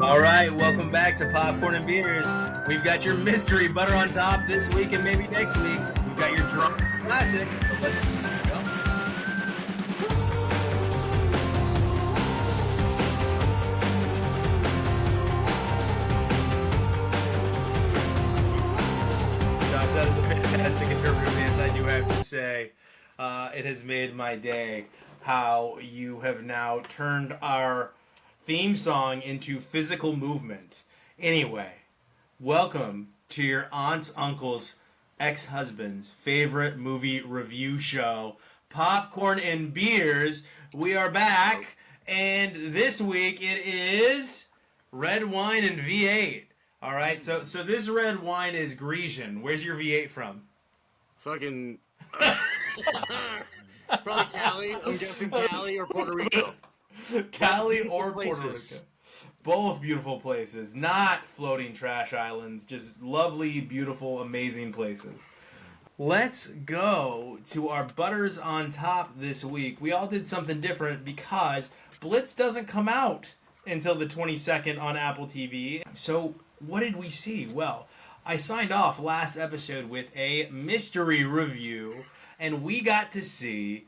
All right, welcome back to Popcorn and Beers. We've got your mystery butter on top this week and maybe next week. We've got your drunk classic. Let's go. Josh, that is a fantastic interpretive dance, I do have to say. It has made my day how you have now turned our theme song into physical movement. Anyway, welcome to your aunt's uncle's ex-husband's favorite movie review show, Popcorn and Beers. We are back, and this week it is red wine and V8. All right, so this red wine is Grecian. Where's your V8 from? Fucking probably Cali. I'm guessing Cali or Puerto Rico. Cali or Puerto Rico. Both beautiful places. Not floating trash islands. Just lovely, beautiful, amazing places. Let's go to our butters on top this week. We all did something different because Blitz doesn't come out until the 22nd on Apple TV. So what did we see? Well, I signed off last episode with a mystery review, and we got to see,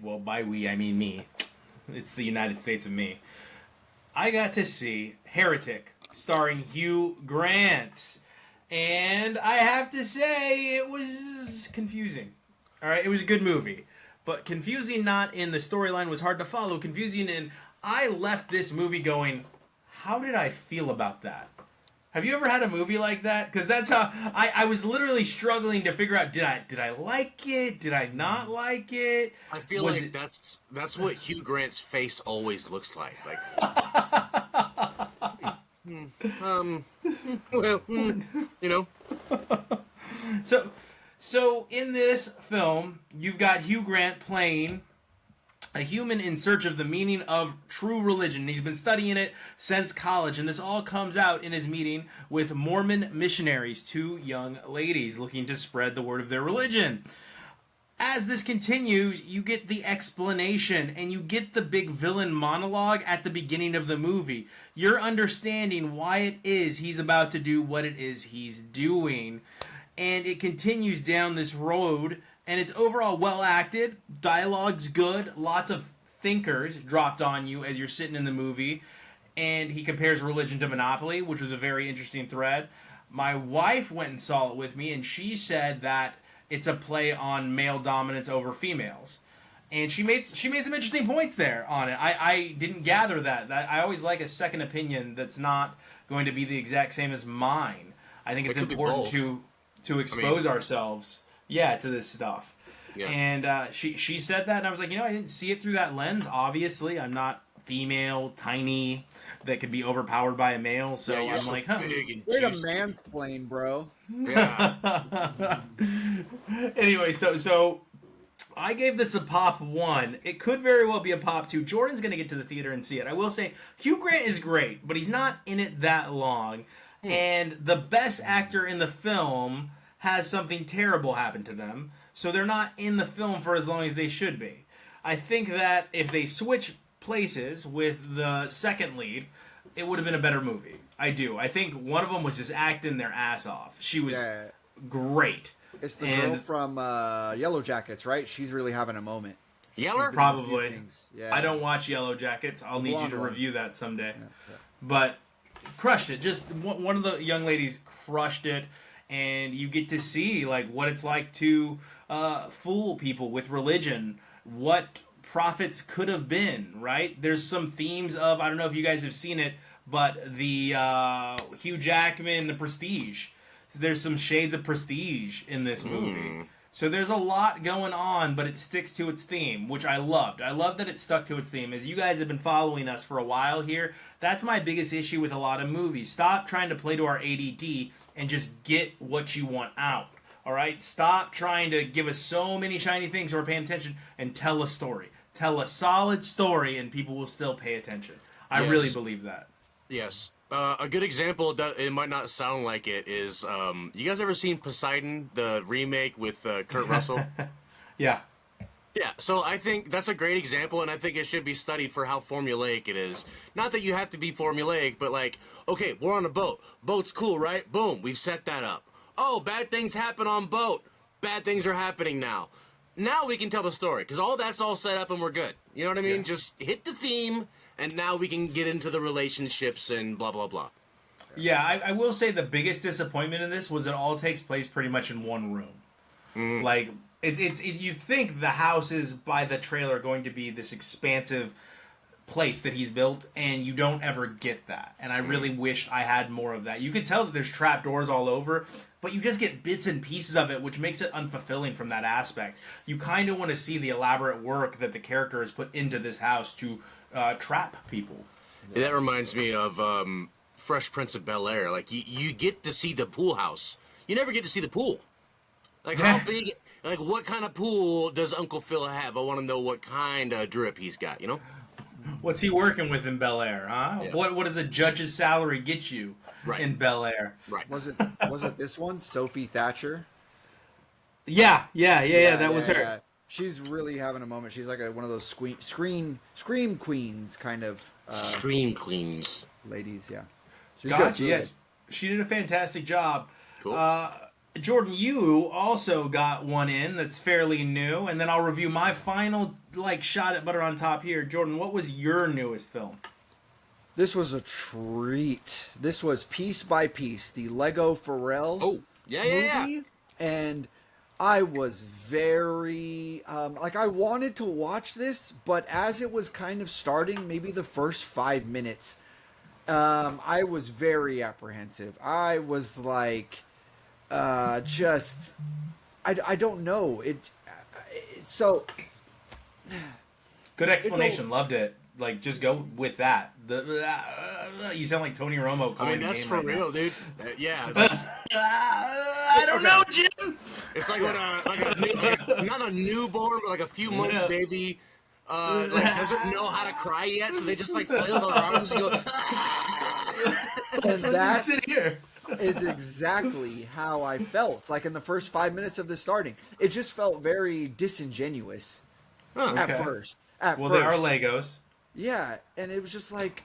well, by we, I mean me. It's the United States of me. I got to see Heretic, starring Hugh Grant. And I have to say, it was confusing. Alright, it was a good movie. But confusing not in the storyline was hard to follow. Confusing in, I left this movie going, how did I feel about that? Have you ever had a movie like that? Because that's how I was literally struggling to figure out, did I like it? Did I not like it? I feel like that's what Hugh Grant's face always looks like. Like well, you know. So in this film, you've got Hugh Grant playing a human in search of the meaning of true religion. He's been studying it since college, and this all comes out in his meeting with Mormon missionaries, two young ladies looking to spread the word of their religion. As this continues, you get the explanation, and you get the big villain monologue at the beginning of the movie. You're understanding why it is he's about to do what it is he's doing. And it continues down this road, and it's overall well acted, dialogue's good, lots of thinkers dropped on you as you're sitting in the movie, and he compares religion to Monopoly, which was a very interesting thread. My wife went and saw it with me, and she said that it's a play on male dominance over females. And she made some interesting points there on it. I didn't gather that. I always like a second opinion that's not going to be the exact same as mine. I think it's important to expose ourselves to this stuff. Yeah. And she said that, and I was like, I didn't see it through that lens. Obviously, I'm not female, tiny, that could be overpowered by a male, so I'm like, Way to mansplain, bro. Yeah. Anyway, so I gave this a pop 1. It could very well be a pop 2. Jordan's going to get to the theater and see it. I will say, Hugh Grant is great, but he's not in it that long. And the best actor in the film has something terrible happen to them, so they're not in the film for as long as they should be. I think that if they switch places with the second lead, it would have been a better movie. I do. I think one of them was just acting their ass off. She was great. It's the girl from Yellow Jackets, right? She's really having a moment. Yeller? Probably. Yeah. I don't watch Yellow Jackets. I'll need you to review that someday. Yeah. But crushed it. Just one of the young ladies crushed it. And you get to see what it's like to fool people with religion, what prophets could have been, right? There's some themes of, I don't know if you guys have seen it, but the Hugh Jackman, The Prestige. There's some shades of Prestige in this movie. So there's a lot going on, but it sticks to its theme, which I loved. I love that it stuck to its theme. As you guys have been following us for a while here, that's my biggest issue with a lot of movies. Stop trying to play to our ADD and just get what you want out. All right? Stop trying to give us so many shiny things so we're paying attention, and tell a story. Tell a solid story, and people will still pay attention. I really believe that. Yes. A good example, that it might not sound like it, is you guys ever seen Poseidon, the remake with Kurt Russell? Yeah. Yeah, so I think that's a great example, and I think it should be studied for how formulaic it is. Not that you have to be formulaic, but like, okay, we're on a boat. Boat's cool, right? Boom, we've set that up. Oh, bad things happen on boat. Bad things are happening now. Now we can tell the story, because that's all set up and we're good. You know what I mean? Just hit the theme, and now we can get into the relationships and blah, blah, blah. Yeah, I will say the biggest disappointment in this was it all takes place pretty much in one room. Like, you think the house is, by the trailer, going to be this expansive place that he's built, and you don't ever get that. And I really wished I had more of that. You can tell that there's trapdoors all over, but you just get bits and pieces of it, which makes it unfulfilling from that aspect. You kind of want to see the elaborate work that the character has put into this house to trap people. Yeah, that reminds me of Fresh Prince of Bel-Air. Like, you get to see the pool house. You never get to see the pool. Like, how big, like, what kind of pool does Uncle Phil have? I want to know what kind of drip he's got, you know? What's he working with in Bel Air, huh? Yeah. What does a judge's salary get you in Bel Air? Right. Was it this one, Sophie Thatcher? Yeah, that was her. Yeah. She's really having a moment. She's like one of those scream queens kind of Scream Queens. ladies. Yeah, she's Gotcha. good, Yeah, really. she did a fantastic job. Cool. Jordan, you also got one in that's fairly new, and then I'll review my final shot at butter on top here. Jordan, what was your newest film? This was a treat. This was Piece by Piece, the Lego Pharrell movie, and I was very I wanted to watch this, but as it was kind of starting, maybe the first 5 minutes, I was very apprehensive. I was like, I don't know it. So Good explanation. Loved it. Like, just go with that. You sound like Tony Romo. I mean, that's for real, dude. Yeah. I don't know, Jim. It's like when not a newborn, but like a few months baby, doesn't know how to cry yet, so they just like flail their arms and go. and that Sit here. is exactly how I felt. Like in the first 5 minutes of this starting, it just felt very disingenuous at first. Well, they are Legos. Yeah, and it was just like,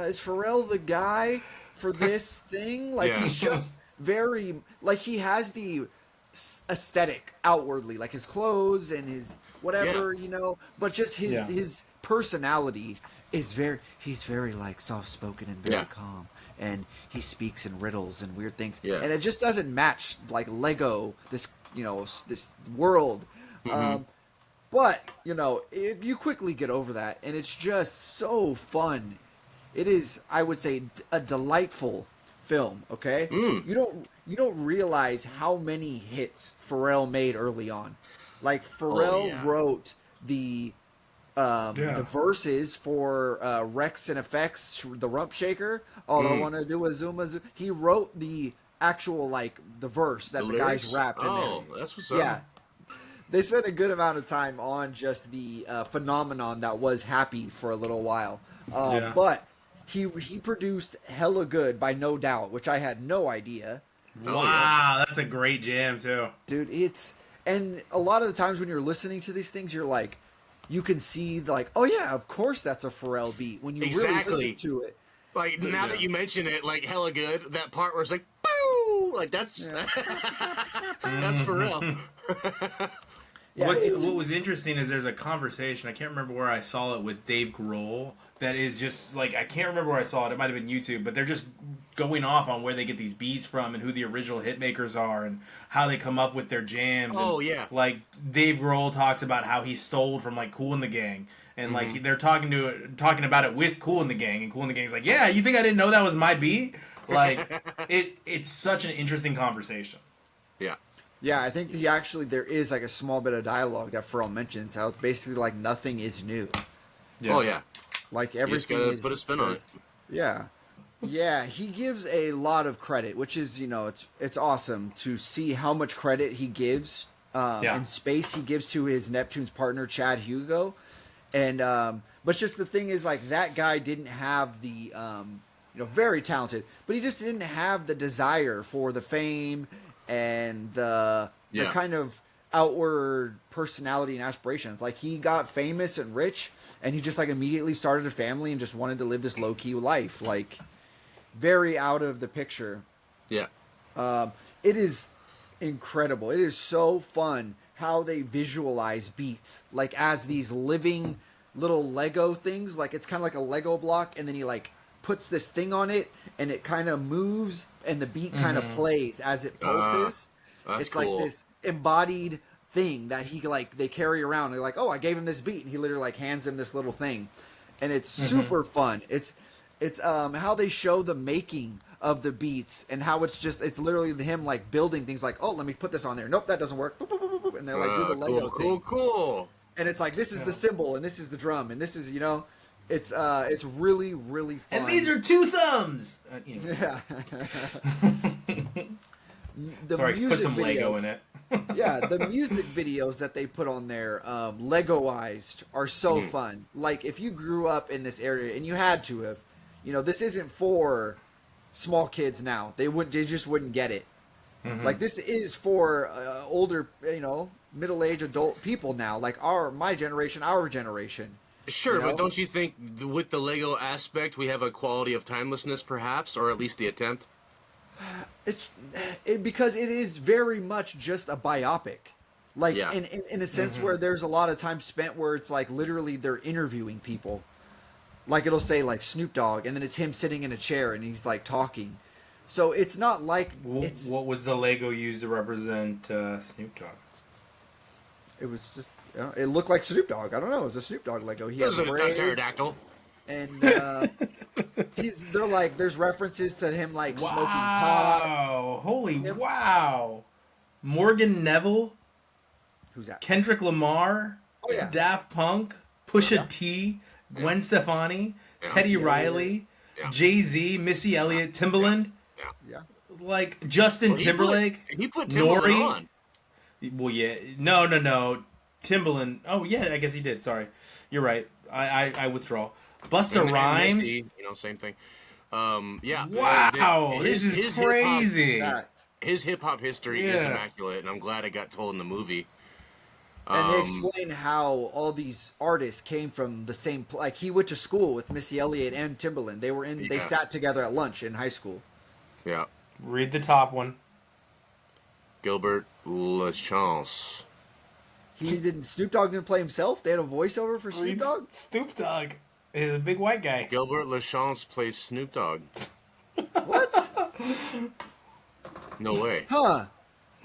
is Pharrell the guy for this thing? Like, he's just very, like, he has the aesthetic outwardly, like his clothes and his whatever, you know, but just his personality is he's very, like, soft-spoken and very calm, and he speaks in riddles and weird things, and it just doesn't match, like, Lego, this, you know, this world. But, you know, you quickly get over that, and it's just so fun. It is, I would say, a delightful film, okay? You don't realize how many hits Pharrell made early on. Like, Pharrell wrote the verses for Rex and Effects, the Rump Shaker. All I want to do is zoom. He wrote the actual, like, the verse that the guys rapped in there. Oh, that's what's up. Yeah. They spent a good amount of time on just the phenomenon that was Happy for a little while. But he produced Hella Good by No Doubt, which I had no idea. Wow, that's a great jam, too. Dude, and a lot of the times when you're listening to these things, you're like, you can see, like, oh yeah, of course that's a Pharrell beat. When you really listen to it. Like, now that you mention it, like, Hella Good, that part where it's like, boo! Like, that's Pharrell. Yeah, what was interesting is there's a conversation, I can't remember where I saw it, with Dave Grohl, that is just, like, I can't remember where I saw it, it might have been YouTube, but they're just going off on where they get these beats from and who the original hit makers are and how they come up with their jams. Oh, and, yeah. Like, Dave Grohl talks about how he stole from, like, Kool and the Gang. And, like, they're talking about it with Kool and the Gang, and Kool and the Gang's like, yeah, you think I didn't know that was my beat? Like, it's such an interesting conversation. Yeah. Yeah, I think there is, like, a small bit of dialogue that Pharrell mentions, how it's basically like nothing is new. Yeah. Oh, yeah. Like, You just everything gotta put a spin on it. Yeah. Yeah, he gives a lot of credit, which is, you know, it's awesome to see how much credit he gives and space he gives to his Neptune's partner, Chad Hugo. And, but just the thing is, like, that guy didn't have the, you know, very talented, but he just didn't have the desire for the fame and the kind of outward personality and aspirations. Like he got famous and rich, and he just like immediately started a family and just wanted to live this low key life. Like very out of the picture. Yeah. It is incredible. It is so fun how they visualize beats like as these living little Lego things. Like it's kind of like a Lego block, and then he like puts this thing on it, and it kind of moves, and the beat kind of plays as it pulses. It's cool. like this embodied thing that he like they carry around. They're like, oh, I gave him this beat, and he literally like hands him this little thing, and it's super fun. It's how they show the making of the beats and how it's literally him like building things like, oh, let me put this on there. Nope, that doesn't work. Boop, boop, boop, boop, and they're like, do the Lego thing. Cool. And it's like, this is the cymbal, and this is the drum, and this is, it's really, really fun. And these are two thumbs. Yeah. Sorry, put some Lego in it. Yeah, the music videos that they put on there, Legoized, are so fun. Like, if you grew up in this area, and you had to have, this isn't for small kids now. They just wouldn't get it. Like, this is for older, middle-aged adult people now, like my generation, our generation. Sure, but don't you think with the Lego aspect, we have a quality of timelessness, perhaps, or at least the attempt? Because it is very much just a biopic. Like, in a sense where there's a lot of time spent where it's like literally they're interviewing people. Like, it'll say, like, Snoop Dogg, and then it's him sitting in a chair, and he's, like, talking. So it's not like it's... What was the Lego used to represent Snoop Dogg? It was just... it looked like Snoop Dogg. I don't know. It was a Snoop Dogg Lego. He has braids. Pterodactyl. And they're like... There's references to him, like, smoking pot. Wow. Holy wow. Morgan Neville. Who's that? Kendrick Lamar. Oh, yeah. Daft Punk. Pusha T. Gwen Stefani. Teddy Riley. Jay-Z. Missy Elliott. Timbaland. Yeah. Like, Justin Timberlake. He put Timbaland on. Well, yeah. No. Timbaland. Oh, yeah, I guess he did. Sorry. You're right. I withdraw. Busta Rhymes. Misty, same thing. Yeah. Wow. This is crazy. His hip-hop history is immaculate, and I'm glad it got told in the movie. And they explain how all these artists came from the same... Like, he went to school with Missy Elliott and Timbaland. They sat together at lunch in high school. Yeah. Read the top one. Gilbert Lachance. Snoop Dogg didn't play himself? They had a voiceover for Snoop Dogg? Snoop Dogg is a big white guy. Gilbert Lachance plays Snoop Dogg. What? No way. Huh.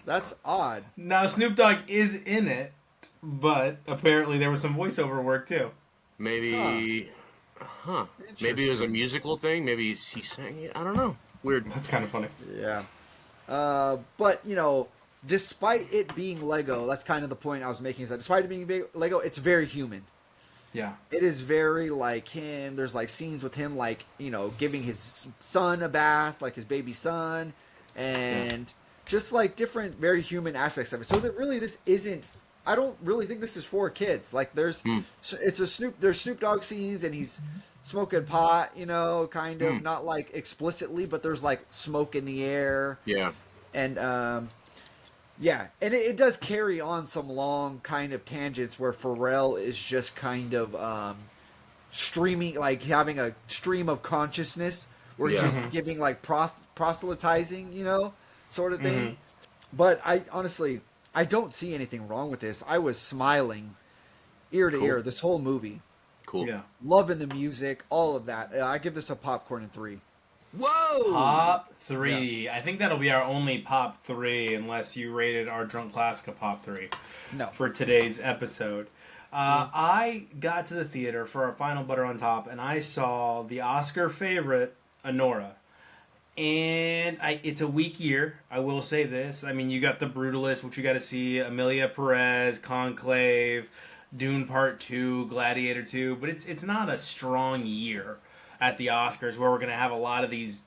That's odd. Now, Snoop Dogg is in it, but apparently there was some voiceover work, too. Maybe... Maybe it was a musical thing. Maybe he sang it. I don't know. Weird. That's kind of funny. Yeah. But, despite it being Lego, that's kind of the point I was making, is that despite it being Lego, it's very human. Yeah. It is very like him. There's like scenes with him, like, giving his son a bath, like his baby son, and just like different, very human aspects of it. So that really this isn't, I don't really think this is for kids. Like there's Snoop Dogg scenes, and he's smoking pot, kind of, not like explicitly, but there's like smoke in the air. Yeah. And, yeah, and it does carry on some long kind of tangents where Pharrell is just kind of streaming, like having a stream of consciousness where he's just giving like proselytizing, sort of thing. But I honestly, I don't see anything wrong with this. I was smiling ear to ear this whole movie. Cool. Yeah. Loving the music, all of that. I give this a popcorn and 3. Whoa! Pop 3. Yeah. I think that'll be our only Pop 3 unless you rated our Drunk Classic a Pop 3 for today's episode. I got to the theater for our final Butter on Top, and I saw the Oscar favorite, Anora. And it's a weak year, I will say this. I mean, you got The Brutalist, which you got to see, Emilia Perez, Conclave, Dune Part 2, Gladiator 2, but it's not a strong year at the Oscars where we're going to have a lot of these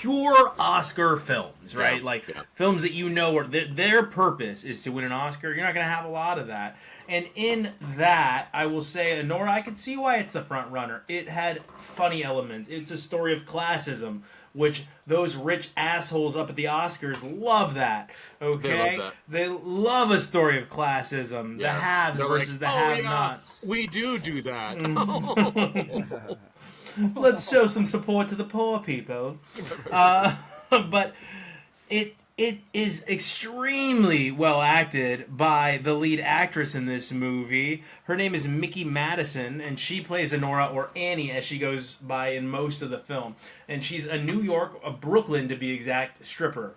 pure Oscar films, right? Yeah, Like yeah. films that you know are their purpose is to win an Oscar. You're not going to have a lot of that. And in that, I will say, Nora, I can see why it's the front runner. It had funny elements. It's a story of classism, which those rich assholes up at the Oscars love that. Okay, they love a story of classism. The haves versus the have-nots. Yeah, we do that. Let's show some support to the poor people. But it is extremely well acted by the lead actress in this movie. Her name is Mickey Madison, and she plays Nora, or Annie as she goes by in most of the film. And she's a Brooklyn to be exact, stripper.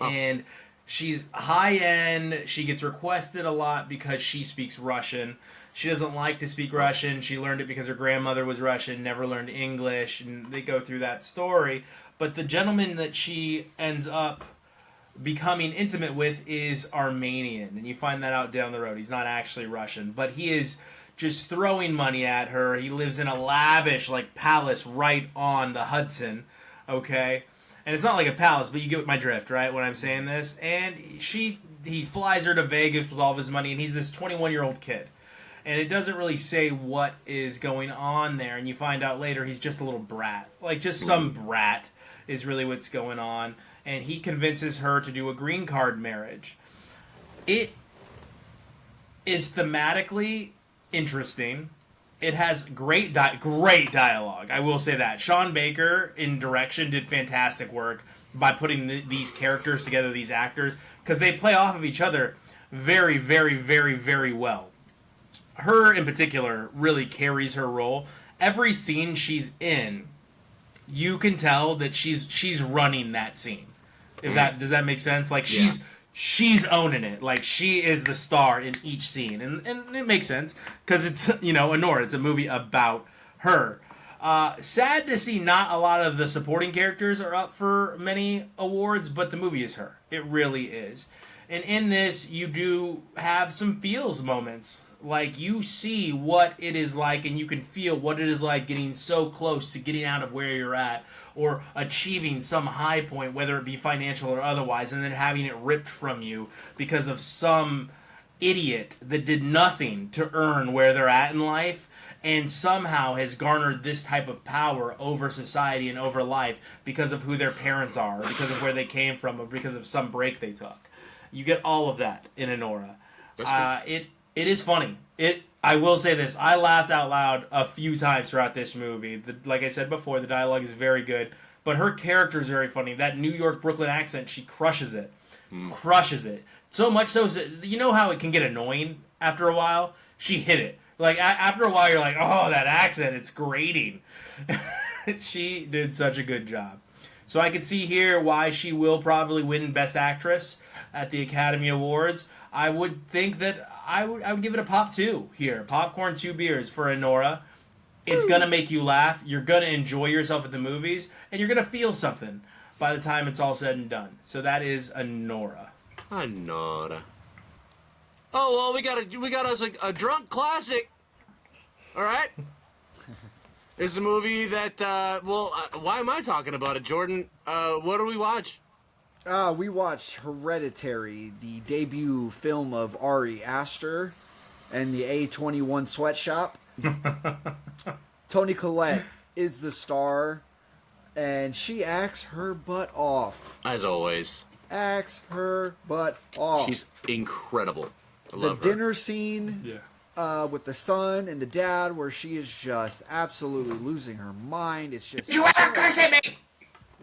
Oh. And she's high end. She gets requested a lot because she speaks Russian. She doesn't like to speak Russian. She learned it because her grandmother was Russian, never learned English, and they go through that story. But the gentleman that she ends up becoming intimate with is Armenian, and you find that out down the road. He's not actually Russian, but he is just throwing money at her. He lives in a lavish palace right on the Hudson, okay? And it's not like a palace, but you get my drift, right, when I'm saying this. And he flies her to Vegas with all of his money, and he's this 21-year-old kid. And it doesn't really say what is going on there, and you find out later he's just a little brat. Just some brat is really what's going on. And he convinces her to do a green card marriage. It is thematically interesting. It has great dialogue. I will say that. Sean Baker in direction did fantastic work by putting these characters together, these actors, because they play off of each other very, very, very, very well. Her in particular really carries her role. Every scene she's in, you can tell that she's running that scene. Does that make sense? She's owning it. She is the star in each scene, and it makes sense because it's Nora. It's a movie about her. Sad to see not a lot of the supporting characters are up for many awards, but the movie is her. It really is. And in this, you do have some feels moments. You see what it is like, and you can feel what it is like getting so close to getting out of where you're at, or achieving some high point, whether it be financial or otherwise, and then having it ripped from you because of some idiot that did nothing to earn where they're at in life, and somehow has garnered this type of power over society and over life because of who their parents are, or because of where they came from, or because of some break they took. You get all of that in Nora. It is funny. I will say this. I laughed out loud a few times throughout this movie. Like I said before, the dialogue is very good. But her character is very funny. That New York, Brooklyn accent, she crushes it. Crushes it. So much so, you know how it can get annoying after a while? She hit it. After a while, you're like, oh, that accent, it's grating. She did such a good job. So I could see here why she will probably win Best Actress at the Academy Awards. I would think that I would give it a pop 2 here. Popcorn, 2 beers for Nora. It's going to make you laugh. You're going to enjoy yourself at the movies. And you're going to feel something by the time it's all said and done. So that is Nora. Nora. Oh, well, we got us a drunk classic. All right? It's a movie that, why am I talking about it, Jordan? What do we watch? We watched Hereditary, the debut film of Ari Aster and the A21 Sweatshop. Toni Collette is the star, and she acts her butt off. As always. Acts her butt off. She's incredible. I love the dinner scene with the son and the dad, where she is just absolutely losing her mind. It's just... You ever curse at me?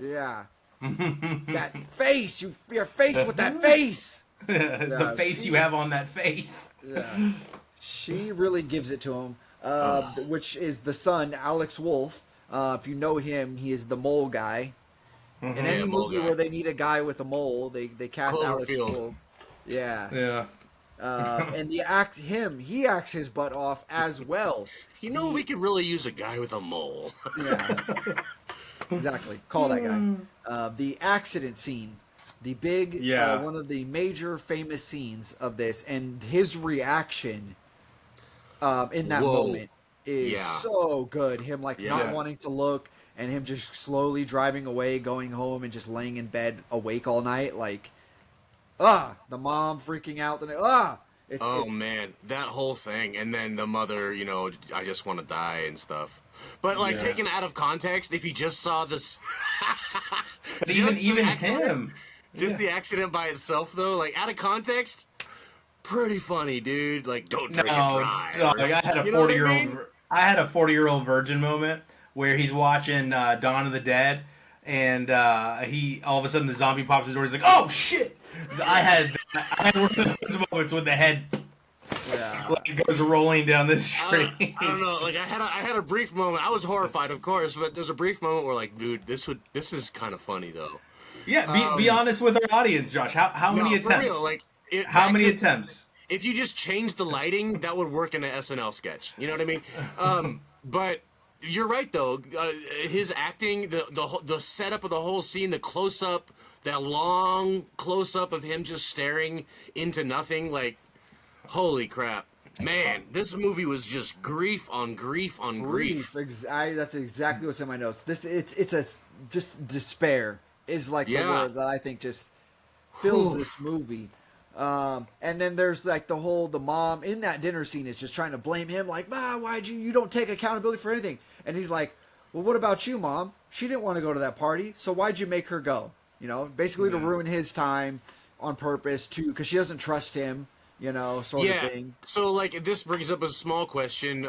Yeah. That face, your face with that face. The face you have on that face. Yeah, she really gives it to him. Which is the son, Alex Wolff. If you know him, he is the mole guy. In any movie where they need a guy with a mole, they cast Alex Wolff. Yeah. And he acts his butt off as well. We could really use a guy with a mole. Yeah. Exactly. Call that guy. The accident scene. The big, one of the major famous scenes of this, and his reaction in that moment is so good. Him not wanting to look, and him just slowly driving away, going home, and just laying in bed awake all night. Like, the mom freaking out. Man, that whole thing, and then the mother, I just want to die and stuff. But like taken out of context, if you just saw this, but even him, just the accident by itself, though, like out of context, pretty funny, dude. Like, don't drink and drive. Like I had a 40-year-old, I had a 40-year-old virgin moment where he's watching Dawn of the Dead, and he all of a sudden the zombie pops his door. He's like, "Oh shit!" I had one of those moments when the head goes rolling down the street. I don't know. Like I had a brief moment. I was horrified, of course, but there's a brief moment where like, dude, this is kind of funny though. Yeah, be honest with our audience, Josh. How many attempts? For real, like how many attempts? If you just change the lighting, that would work in an SNL sketch. You know what I mean? But you're right though. His acting, the setup of the whole scene, the close up, that long close up of him just staring into nothing, like, holy crap. Man, this movie was just grief on grief on grief. That's exactly what's in my notes. Just despair is like the word that I think just fills this movie. And then there's like the mom in that dinner scene is just trying to blame him, like, why'd you don't take accountability for anything? And he's like, well, what about you, Mom? She didn't want to go to that party, so why'd you make her go? Basically to ruin his time on purpose because she doesn't trust him. Sort of thing. So, like, this brings up a small question.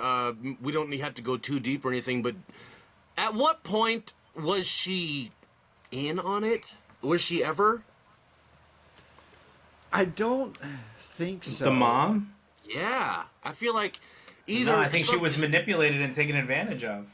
We don't have to go too deep or anything, but at what point was she in on it? Was she ever? I don't think so. The mom? Yeah. I feel like either... No, I think she was manipulated and taken advantage of.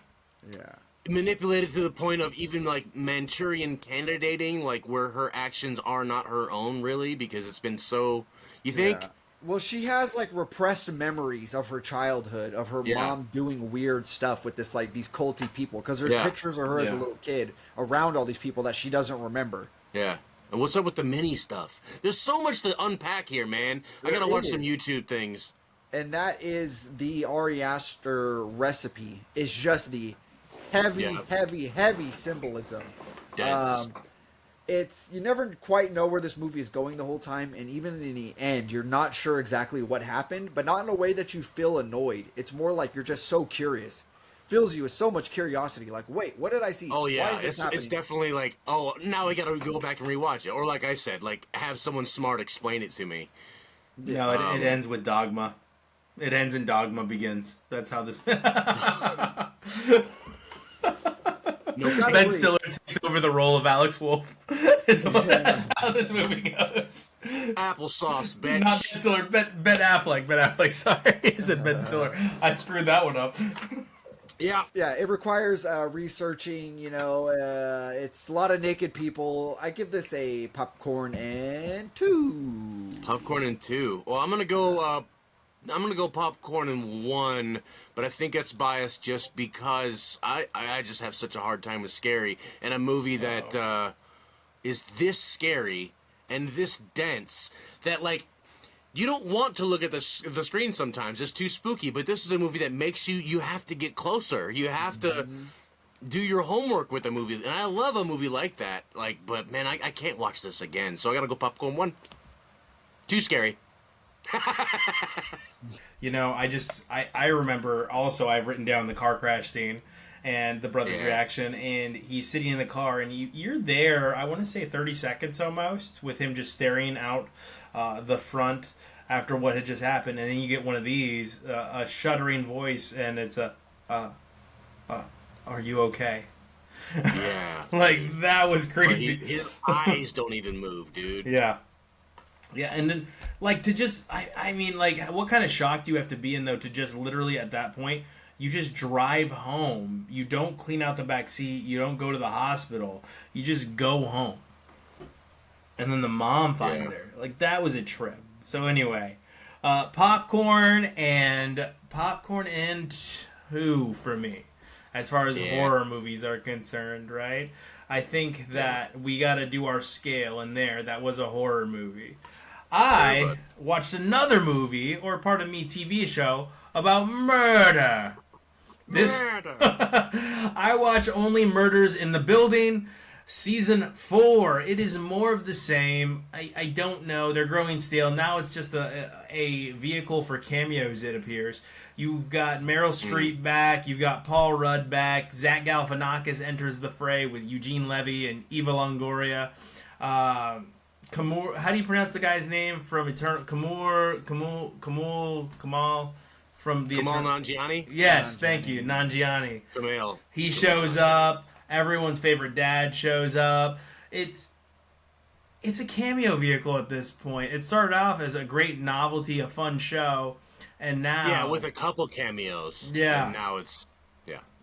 Yeah. Manipulated to the point of even, like, Manchurian candidating, like, where her actions are not her own, really, because it's been so... You think... Yeah. Well, she has like repressed memories of her childhood, of her mom doing weird stuff with this like these culty people. Because there's pictures of her as a little kid around all these people that she doesn't remember. Yeah. And what's up with the mini stuff? There's so much to unpack here, man. I gotta watch some YouTube things. And that is the Ari Aster recipe. It's just the heavy symbolism. You never quite know where this movie is going the whole time, and even in the end, you're not sure exactly what happened, but not in a way that you feel annoyed. It's more like you're just so curious. Fills you with so much curiosity, like, wait, what did I see? Oh, yeah, it's definitely like, now I gotta go back and rewatch it. Or like I said, like, have someone smart explain it to me. No, it ends with Dogma. It ends and Dogma begins. That's how this... Ben Stiller takes over the role of Alex Wolff. That's how this movie goes. Applesauce, bitch. Not Ben Stiller, Ben Affleck. Ben Affleck, sorry. I said Ben Stiller. I screwed that one up. Yeah, it requires researching, it's a lot of naked people. I give this a popcorn and 2. Popcorn and 2. Well, I'm gonna go popcorn and 1, but I think that's biased just because I just have such a hard time with scary, and a movie that is this scary and this dense that, like, you don't want to look at the screen sometimes. It's too spooky, but this is a movie that makes you have to get closer. You have to do your homework with the movie, and I love a movie like that. Like, but man, I can't watch this again, so I gotta go popcorn 1. Too scary. I remember also I've written down the car crash scene and the brother's reaction, and he's sitting in the car, and you're there, I want to say 30 seconds almost, with him just staring out the front after what had just happened, and then you get one of these, a shuddering voice, and it's are you okay? Yeah. Like, that was creepy. His eyes don't even move, dude. Yeah. Yeah, and then, like, to just, I mean, like, what kind of shock do you have to be in, though, to just literally at that point, you just drive home. You don't clean out the back seat. You don't go to the hospital. You just go home. And then the mom finds her. Like, that was a trip. So, anyway, popcorn and 2 for me, as far as horror movies are concerned, right? I think that we got to do our scale in there. That was a horror movie. I watched another movie, or pardon me, TV show, about murder. This Murder. I watch only Murders in the Building. Season 4. It is more of the same. I don't know. They're growing stale. Now it's just a vehicle for cameos, it appears. You've got Meryl Streep back. You've got Paul Rudd back. Zach Galifianakis enters the fray with Eugene Levy and Eva Longoria. Kamal, how do you pronounce the guy's name from Eternal? Kamal from the Kamal Eternal. Nanjiani? Yes, thank you, Nanjiani. Kamal. He shows up. Everyone's favorite dad shows up. It's a cameo vehicle at this point. It started off as a great novelty, a fun show, and now Yeah, with a couple cameos. Yeah. And now it's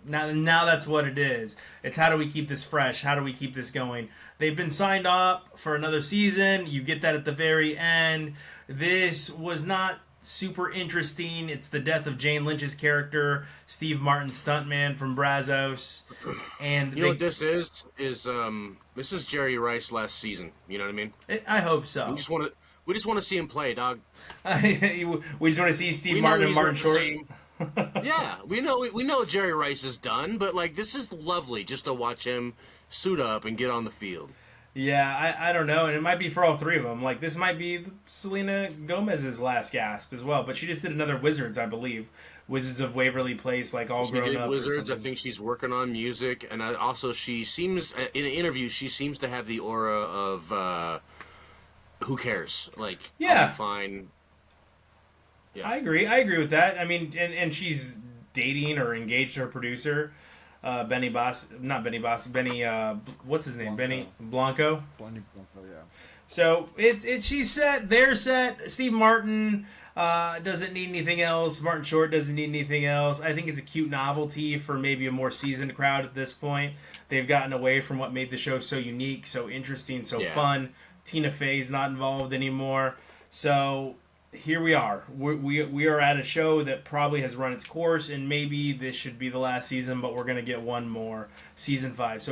now that's what it is. It's how do we keep this fresh? How do we keep this going? They've been signed up for another season. You get that at the very end. This was not super interesting. It's the death of Jane Lynch's character, Steve Martin, stuntman from Brazos. And you know what this is? This is Jerry Rice last season. You know what I mean? I hope so. We just want to see him play, dog. We just want to see Steve Martin and Martin Short. Yeah, we know Jerry Rice is done, but like this is lovely just to watch him suit up and get on the field. Yeah, I don't know, and it might be for all three of them. Like, this might be Selena Gomez's last gasp as well, but she just did another Wizards, I believe. Wizards of Waverly Place, like, all grown up. Wizards, I think she's working on music, and also she seems, in an interview, she seems to have the aura of, who cares? Like, yeah. I'll be fine. Yeah. I agree with that. I mean, and she's dating or engaged to her producer. Benny, what's his name? Blanco. Benny Blanco. Blanco, yeah. So she's set. They're set. Steve Martin doesn't need anything else. Martin Short doesn't need anything else. I think it's a cute novelty for maybe a more seasoned crowd at this point. They've gotten away from what made the show so unique, so interesting, so fun. Tina Fey's not involved anymore. So here we are. We are at a show that probably has run its course, and maybe this should be the last season, but we're going to get one more, season 5. So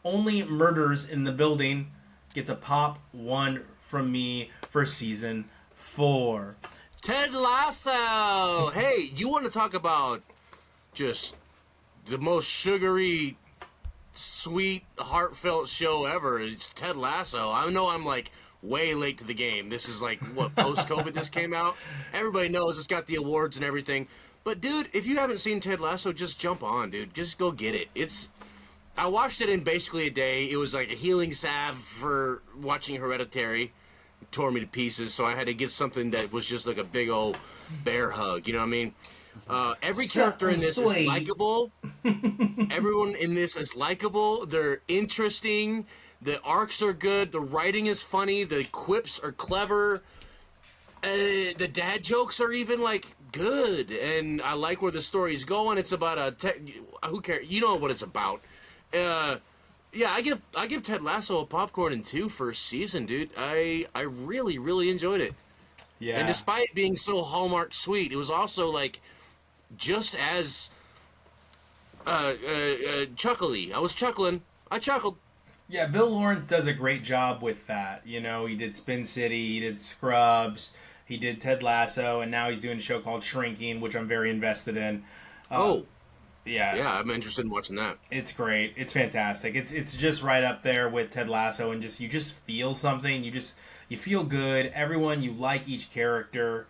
only Murders in the Building gets a pop 1 from me for season 4. Ted Lasso! Hey, you want to talk about just the most sugary, sweet, heartfelt show ever? It's Ted Lasso. I know I'm like way late to the game. This is like, what, post-COVID this came out? Everybody knows it's got the awards and everything. But, dude, if you haven't seen Ted Lasso, just jump on, dude. Just go get it. I watched it in basically a day. It was like a healing salve for watching Hereditary. It tore me to pieces, so I had to get something that was just like a big old bear hug. You know what I mean? Every character in this is likable. Everyone in this is likable. They're interesting. The arcs are good. The writing is funny. The quips are clever. The dad jokes are even like good, and I like where the story's going. It's about who cares? You know what it's about. Yeah, I give Ted Lasso a popcorn and 2 first season, dude. I really really enjoyed it. Yeah. And despite being so Hallmark sweet, it was also like just as chuckly. I chuckled. Yeah, Bill Lawrence does a great job with that. You know, he did Spin City, he did Scrubs, he did Ted Lasso, and now he's doing a show called Shrinking, which I'm very invested in. Yeah, I'm interested in watching that. It's great. It's fantastic. It's just right up there with Ted Lasso, and you just feel something. You feel good. Everyone, you like each character.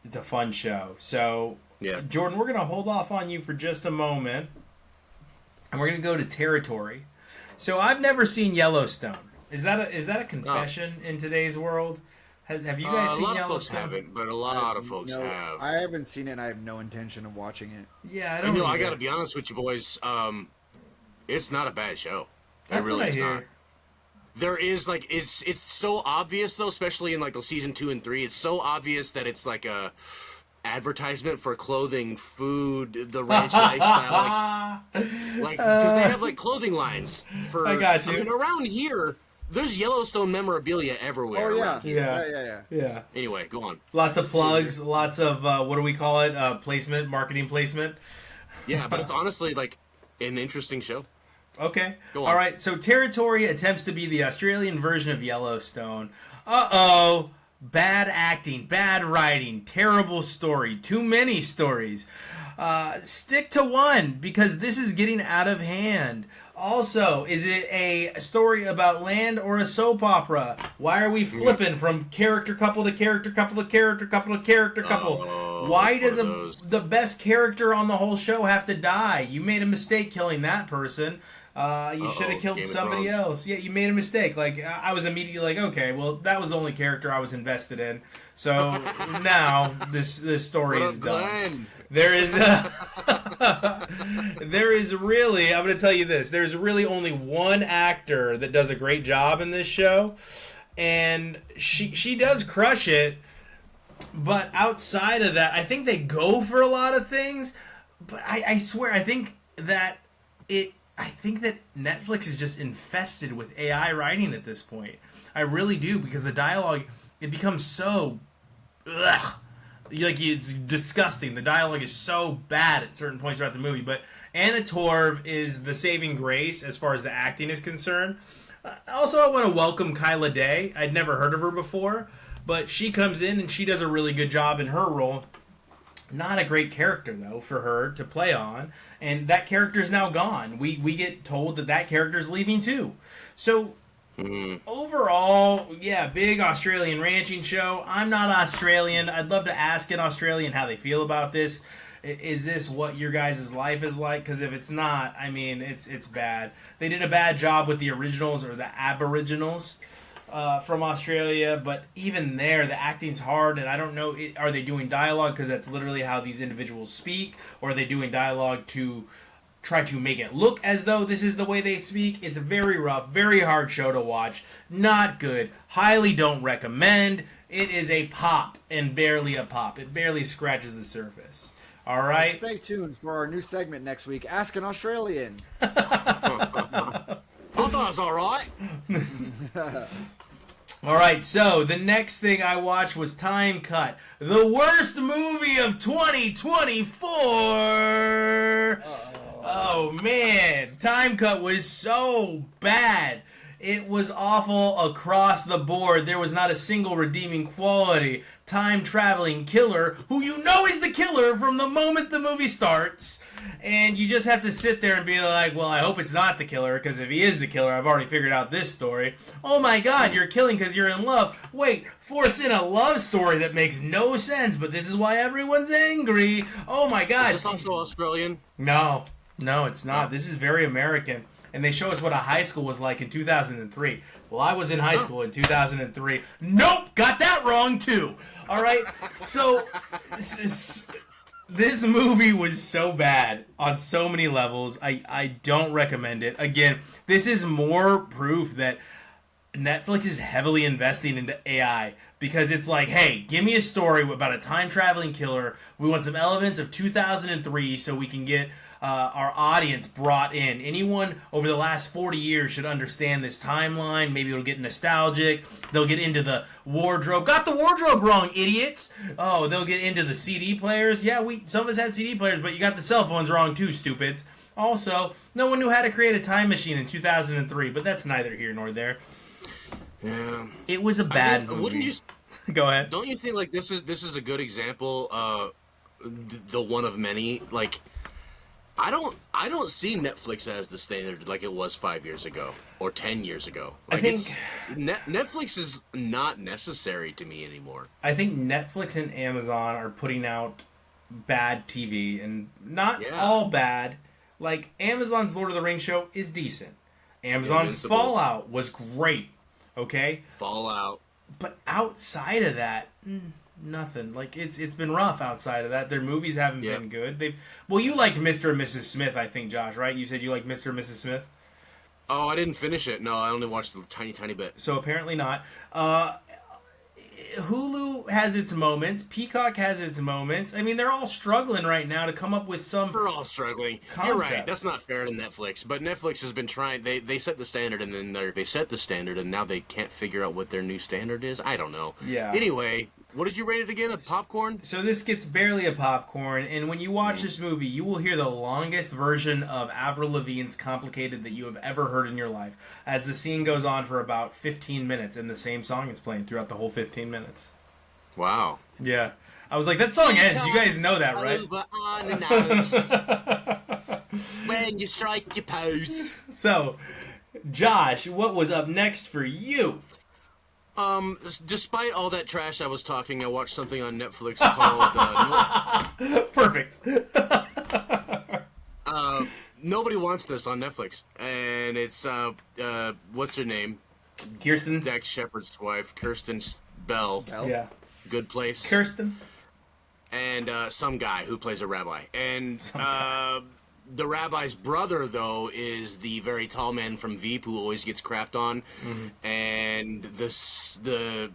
It's a fun show. So, yeah. Jordan, we're gonna hold off on you for just a moment, and we're gonna go to Territory. So I've never seen Yellowstone. Is that a confession in today's world? Have you guys seen Yellowstone? A lot of folks haven't, but a lot of folks No, have. I haven't seen it, and I have no intention of watching it. Yeah, I don't know. I gotta be honest with you boys. It's not a bad show. That's it really what I is hear. not. There is like it's so obvious though, especially in like the season 2 and 3. It's so obvious that it's like a advertisement for clothing, food, the ranch lifestyle, like because they have like clothing lines for. I got you. I mean, around here, there's Yellowstone memorabilia everywhere. Oh around here. Yeah. Anyway, go on. Lots of plugs, lots of what do we call it? Marketing placement. Yeah, but it's honestly like an interesting show. Okay. Go on. All right. So Territory attempts to be the Australian version of Yellowstone. Uh-oh. Bad acting, bad writing, terrible story, too many stories. Stick to one, because this is getting out of hand. Also, is it a story about land or a soap opera? Why are we flipping from character couple to character couple to character couple to character couple? Why does the best character on the whole show have to die? You made a mistake killing that person. You should have killed somebody else. Yeah, you made a mistake. Like, I was immediately like, okay, well, that was the only character I was invested in. So now this story is done. There is really, I'm going to tell you this, there's really only one actor that does a great job in this show, and she does crush it, but outside of that, I think they go for a lot of things, but I swear, I think that Netflix is just infested with AI writing at this point. I really do, because the dialogue, it becomes so, like, it's disgusting. The dialogue is so bad at certain points throughout the movie. But Anna Torv is the saving grace as far as the acting is concerned. Also, I want to welcome Kyla Day. I'd never heard of her before, but she comes in and she does a really good job in her role. Not a great character, though, for her to play on. And that character's now gone. We get told that character's leaving, too. So, overall, yeah, big Australian ranching show. I'm not Australian. I'd love to ask an Australian how they feel about this. Is this what your guys' life is like? Because if it's not, I mean, it's bad. They did a bad job with the originals, or the Aboriginals, from Australia, but even there, the acting's hard, and I don't know, are they doing dialogue because that's literally how these individuals speak, or are they doing dialogue to try to make it look as though this is the way they speak? It's a very rough, very hard show to watch. Not good. Highly don't recommend. It is a pop, and barely a pop. It barely scratches the surface. All right? Stay tuned for our new segment next week, Ask an Australian. I thought it was all right. All right, so the next thing I watched was Time Cut, the worst movie of 2024. Oh, man. Time Cut was so bad. It was awful across the board. There was not a single redeeming quality. Time-traveling killer, who you know is the killer from the moment the movie starts. And you just have to sit there and be like, well, I hope it's not the killer, because if he is the killer, I've already figured out this story. Oh my god, you're killing because you're in love. Wait, force in a love story that makes no sense, but this is why everyone's angry. Oh my god. Is this also Australian? No, it's not. This is very American. And they show us what a high school was like in 2003. Well, I was in high school in 2003. Nope, got that wrong too. All right, so this movie was so bad on so many levels. I don't recommend it. Again, this is more proof that Netflix is heavily investing into AI, because it's like, hey, give me a story about a time-traveling killer. We want some elements of 2003 so we can get our audience brought in. Anyone over the last 40 years should understand this timeline. Maybe it'll get nostalgic. They'll get into the wardrobe. Got the wardrobe wrong, idiots. Oh, they'll get into the CD players. Yeah, some of us had CD players, but you got the cell phones wrong too, stupids. Also, no one knew how to create a time machine in 2003, but that's neither here nor there. Yeah. It was a bad movie. Wouldn't you? Go ahead. Don't you think like this is a good example? The one of many. Like, I don't see Netflix as the standard like it was 5 years ago or 10 years ago. Like, I think Netflix is not necessary to me anymore. I think Netflix and Amazon are putting out bad TV, and not all bad. Like, Amazon's Lord of the Rings show is decent. Amazon's Invincible. Fallout was great. Okay? Fallout. But outside of that, nothing. Like, it's been rough outside of that. Their movies haven't been good. Well, you liked Mr. and Mrs. Smith, I think, Josh, right? You said you liked Mr. and Mrs. Smith? Oh, I didn't finish it. No, I only watched a tiny bit. So apparently not. Hulu has its moments. Peacock has its moments. I mean, they're all struggling right now to come up with some... They're all struggling. Concept. You're right. That's not fair to Netflix. But Netflix has been trying... They set the standard, and then they set the standard, and now they can't figure out what their new standard is. I don't know. Yeah. Anyway, What did you rate it again? A popcorn? So this gets barely a popcorn, and when you watch this movie, you will hear the longest version of Avril Lavigne's "Complicated" that you have ever heard in your life, as the scene goes on for about 15 minutes, and the same song is playing throughout the whole 15 minutes. Wow. Yeah. I was like, that song ends. You guys know that, right? Over unannounced. When you strike your pose. So, Josh, what was up next for you? Despite all that trash I was talking, I watched something on Netflix called Perfect. Nobody Wants This on Netflix, and it's what's her name? Kirsten. Dax Shepard's wife, Kirsten Bell. Yeah. Good Place. Kirsten. And some guy who plays a rabbi, and the rabbi's brother, though, is the very tall man from Veep who always gets crapped on. Mm-hmm. And the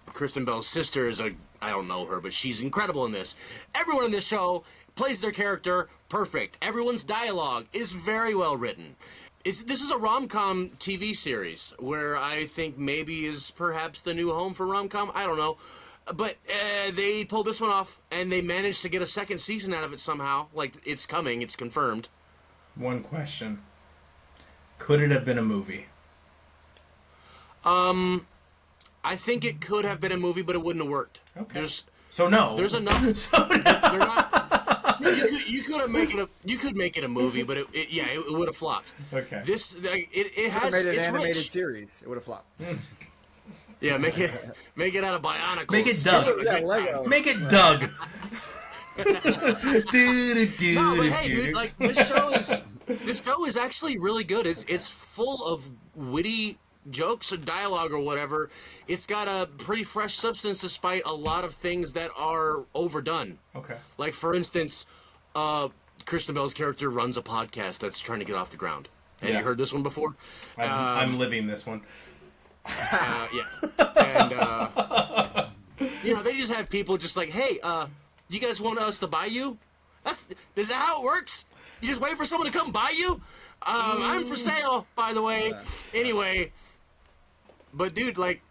Kristen Bell's sister is I don't know her, but she's incredible in this. Everyone in this show plays their character perfect. Everyone's dialogue is very well written. This is a rom-com TV series where I think maybe is perhaps the new home for rom-com. I don't know. But they pulled this one off, and they managed to get a second season out of it somehow. Like, it's coming. It's confirmed. One question. Could it have been a movie? I think it could have been a movie, but it wouldn't have worked. Okay. There's So enough. no. They're not. You could make it a movie, but it would have flopped. Okay. It has made an it's animated rich. series. It would have flopped. Yeah, make it out of Bionicles. Make it Doug. Yeah, Lego. Make it Doug. No, but hey, dude, like this show is actually really good. It's full of witty jokes or dialogue or whatever. It's got a pretty fresh substance despite a lot of things that are overdone. Okay. Like, for instance, Kristen Bell's character runs a podcast that's trying to get off the ground. Have you heard this one before? I'm living this one. Yeah. And, they just have people just like, hey, you guys want us to buy you? Is that how it works? You just wait for someone to come buy you? I'm for sale, by the way. Anyway. But, dude, like,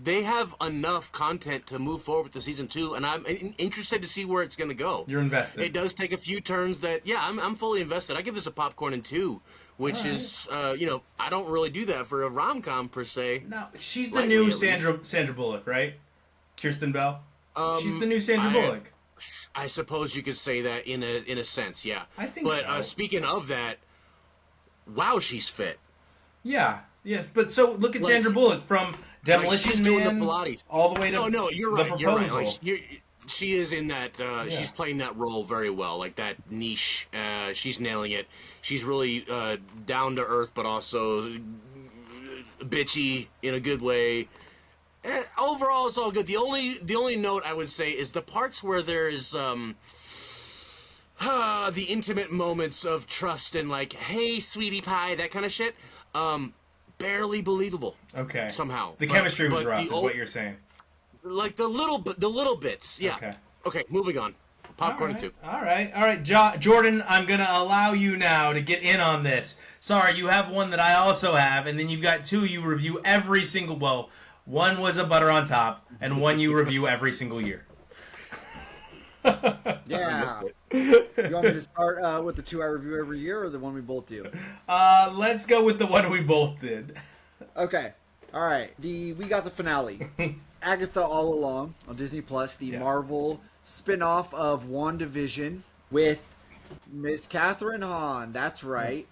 they have enough content to move forward to season 2, and I'm interested to see where it's going to go. You're invested. It does take a few turns that, I'm fully invested. I give this a popcorn and 2, which is, I don't really do that for a rom-com per se. No, she's the new Sandra Bullock, right? Kirsten Bell. She's the new Sandra Bullock. I suppose you could say that in a sense, yeah. I think so. But speaking of that, wow, she's fit. Yeah. Yes, but so look at Sandra Bullock from Demolition she's Man doing the Pilates all the way to No, you're The right. You're right. Proposal. Like, she is in that. She's playing that role very well, like that niche. She's nailing it. She's really down to earth, but also bitchy in a good way. Overall, it's all good. The only note I would say is the parts where there is the intimate moments of trust and like, hey, sweetie pie, that kind of shit. Barely believable. Okay. Somehow the chemistry was rough, is what you're saying. Like the little bits. Yeah. Okay. Moving on. Popcorn and 2. All right. Jordan, I'm gonna allow you now to get in on this. Sorry, you have one that I also have, and then you've got 2 you review every single. Well, one was a butter on top, and one you review every single year. Yeah. You want me to start with the 2 I review every year, or the one we both do? Let's go with the one we both did. Okay. All right. We got the finale. Agatha All Along on Disney Plus, the Marvel spin-off of WandaVision with Miss Catherine Hahn. That's right.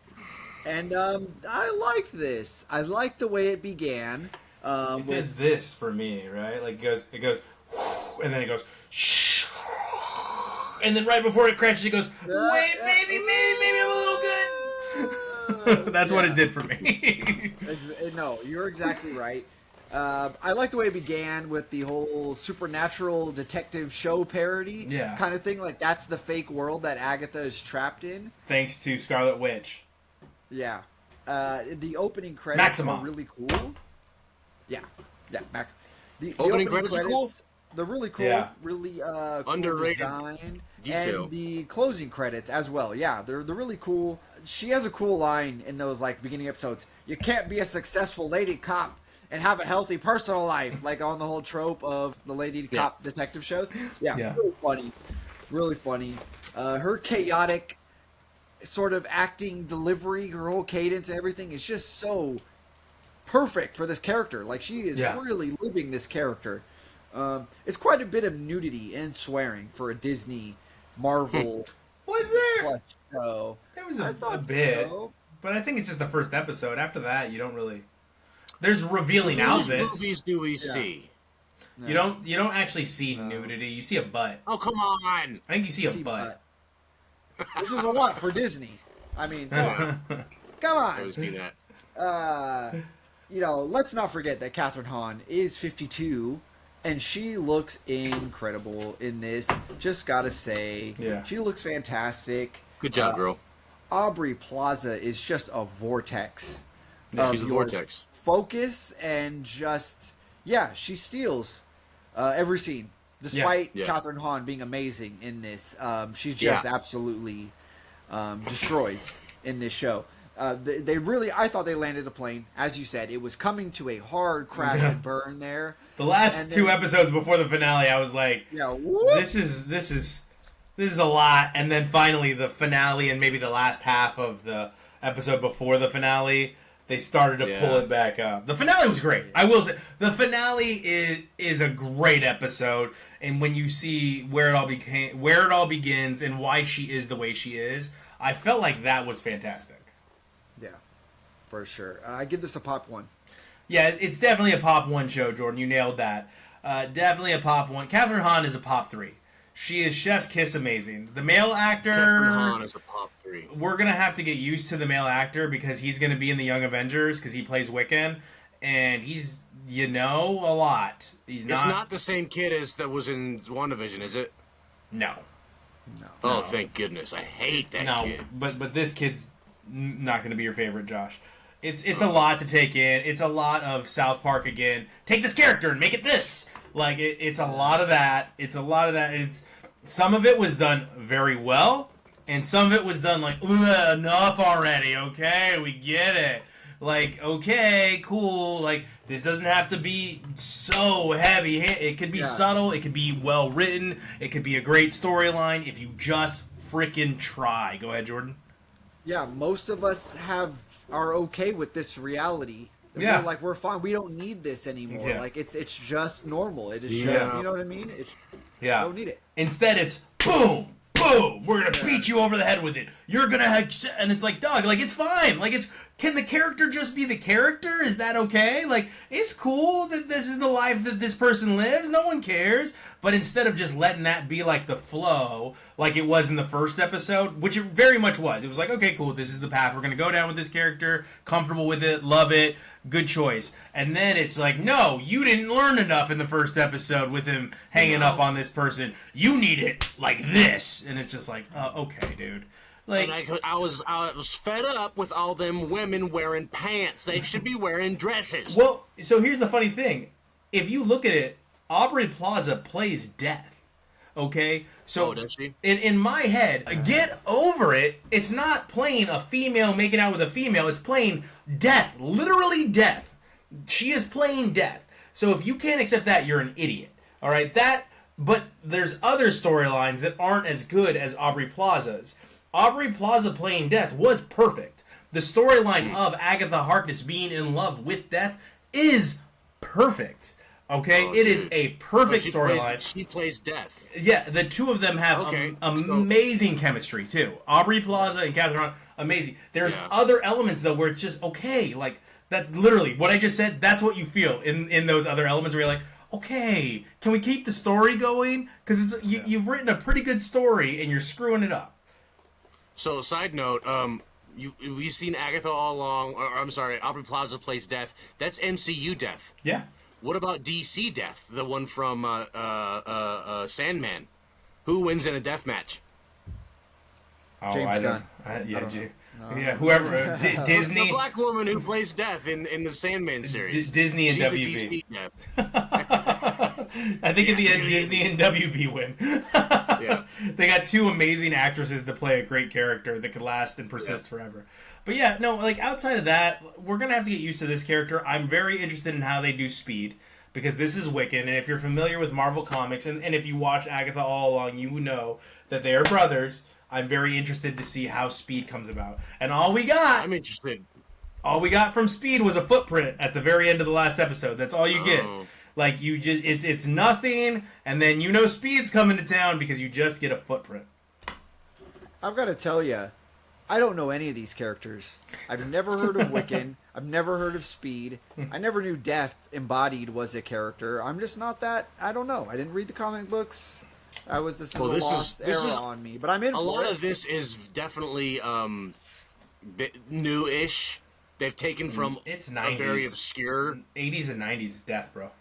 And I liked this. I liked the way it began. It does this for me, right? Like it goes, and then it goes, shh, and then right before it crashes, it goes, wait, maybe I'm a little good. That's what it did for me. No, you're exactly right. I like the way it began with the whole supernatural detective show parody kind of thing. Like, that's the fake world that Agatha is trapped in. Thanks to Scarlet Witch. Yeah. The opening credits are really cool. Yeah, Max. The opening credits are cool? They're really cool, really cool underrated design. Detail. And the closing credits as well. Yeah, they're really cool. She has a cool line in those, like, beginning episodes. You can't be a successful lady cop and have a healthy personal life, like on the whole trope of the lady cop detective shows. Yeah, really funny, really funny. Her chaotic sort of acting delivery, her whole cadence, everything is just so perfect for this character. Like she is really living this character. It's quite a bit of nudity and swearing for a Disney Marvel. Was there? Show. There was a bit, but I think it's just the first episode. After that, you don't really. There's revealing outfits. What movies do we see? You don't actually see nudity. You see a butt. Oh, come on! I think you see a butt. This is a lot for Disney. I mean, come on. I was doing that. Let's not forget that Catherine Hahn is 52, and she looks incredible in this. Just gotta say, she looks fantastic. Good job, girl. Aubrey Plaza is just a vortex. She's a vortex. Focus and just she steals every scene. Despite Catherine Hahn being amazing in this, she just absolutely destroys in this show. I thought they landed the plane. As you said, it was coming to a hard crash and burn there. The last two episodes before the finale, I was like, this is a lot. And then finally the finale and maybe the last half of the episode before the finale, they started to pull it back up. The finale was great. I will say the finale is a great episode, and when you see where it all begins and why she is the way she is, I felt like that was fantastic. Yeah, for sure. I give this a pop 1. Yeah, it's definitely a pop 1 show, Jordan. You nailed that. Definitely a pop 1. Catherine Hahn is a pop 3. She is chef's kiss amazing. The male actor... Catherine Hahn is a pop 3. We're going to have to get used to the male actor because he's going to be in the Young Avengers because he plays Wiccan. And he's, a lot. It's not the same kid as that was in WandaVision, is it? No. Oh, thank goodness. I hate that kid. But this kid's not going to be your favorite, Josh. It's a lot to take in. It's a lot of South Park again. Take this character and make it this. Like it's a lot of that. Some of it was done very well, and some of it was done like enough already. Okay, we get it. Like okay, cool. Like this doesn't have to be so heavy. It could be subtle. It could be well written. It could be a great storyline if you just freaking try. Go ahead, Jordan. Yeah, most of us are okay with this reality. Yeah, we're fine. We don't need this anymore. Yeah. Like it's just normal. It is just, you know what I mean? We don't need it. Instead, it's boom, boom. We're gonna beat you over the head with it. You're gonna and it's like, dog. Like it's fine. Like can the character just be the character? Is that okay? Like it's cool that this is the life that this person lives. No one cares. But instead of just letting that be like the flow, like it was in the first episode, which it very much was. It was like, okay, cool, this is the path we're going to go down with this character, comfortable with it, love it, good choice. And then it's like, no, you didn't learn enough in the first episode with him hanging up on this person. You need it like this. And it's just like, okay, dude. Like, and I was fed up with all them women wearing pants. They should be wearing dresses. Well, so here's the funny thing. If you look at it, Aubrey Plaza plays death. Okay? So does she? In my head, get over it. It's not playing a female making out with a female. It's playing death. Literally death. She is playing death. So if you can't accept that, you're an idiot. All right? But there's other storylines that aren't as good as Aubrey Plaza's. Aubrey Plaza playing death was perfect. The storyline of Agatha Harkness being in love with death is perfect. Okay, it is a perfect storyline. She plays death. Yeah, the two of them have amazing chemistry too. Aubrey Plaza and Catherine Hahn, amazing. There's other elements though where it's just okay, like that. Literally, what I just said. That's what you feel in those other elements where you're like, okay, can we keep the story going? Because you've written a pretty good story and you're screwing it up. So, side note, we've seen Agatha all along. Aubrey Plaza plays death. That's MCU death. Yeah. What about DC Death, the one from Sandman? Who wins in a death match? James Gunn. Whoever. Disney. The black woman who plays Death in the Sandman series. Disney and She's WB. The DC Death. I think in the end, Disney and WB win. Yeah. They got two amazing actresses to play a great character that could last and persist forever. But yeah, no, like outside of that, we're gonna have to get used to this character. I'm very interested in how they do Speed, because this is Wiccan, and if you're familiar with Marvel Comics, and if you watched Agatha all along, you know that they are brothers. I'm very interested to see how Speed comes about. And I'm interested. all we got from Speed was a footprint at the very end of the last episode. That's all you get. Like, you just, it's nothing, and then you know Speed's coming to town because you just get a footprint. I've got to tell you, I don't know any of these characters. I've never heard of Wiccan. I've never heard of Speed. I never knew Death Embodied was a character. I'm just not that. I don't know. I didn't read the comic books. This is a lost era on me. But I'm in. A lot of this is definitely new-ish. They've taken from it's 90s. A very obscure 80s and 90s Death, bro.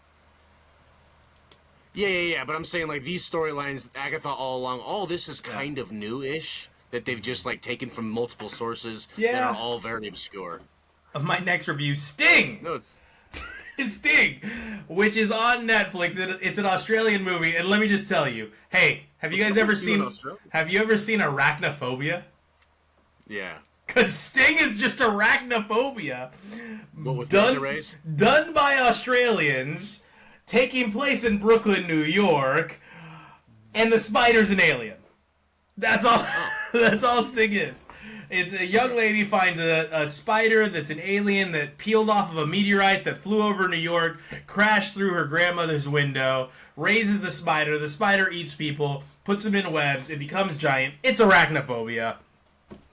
Yeah. But I'm saying, like, these storylines, Agatha all along, all this is kind of new-ish. That they've just, like, taken from multiple sources that are all very obscure. My next review, Sting! No, Sting! Which is on Netflix. It's an Australian movie, and let me just tell you. Hey, have you guys ever seen Arachnophobia? Yeah. Because Sting is just arachnophobia. What with done by Australians, taking place in Brooklyn, New York, and the spider's an alien. That's all. That's all Sting is. It's a young lady finds a spider that's an alien that peeled off of a meteorite that flew over New York, crashed through her grandmother's window, raises the spider. The spider eats people, puts them in webs, it becomes giant. It's arachnophobia.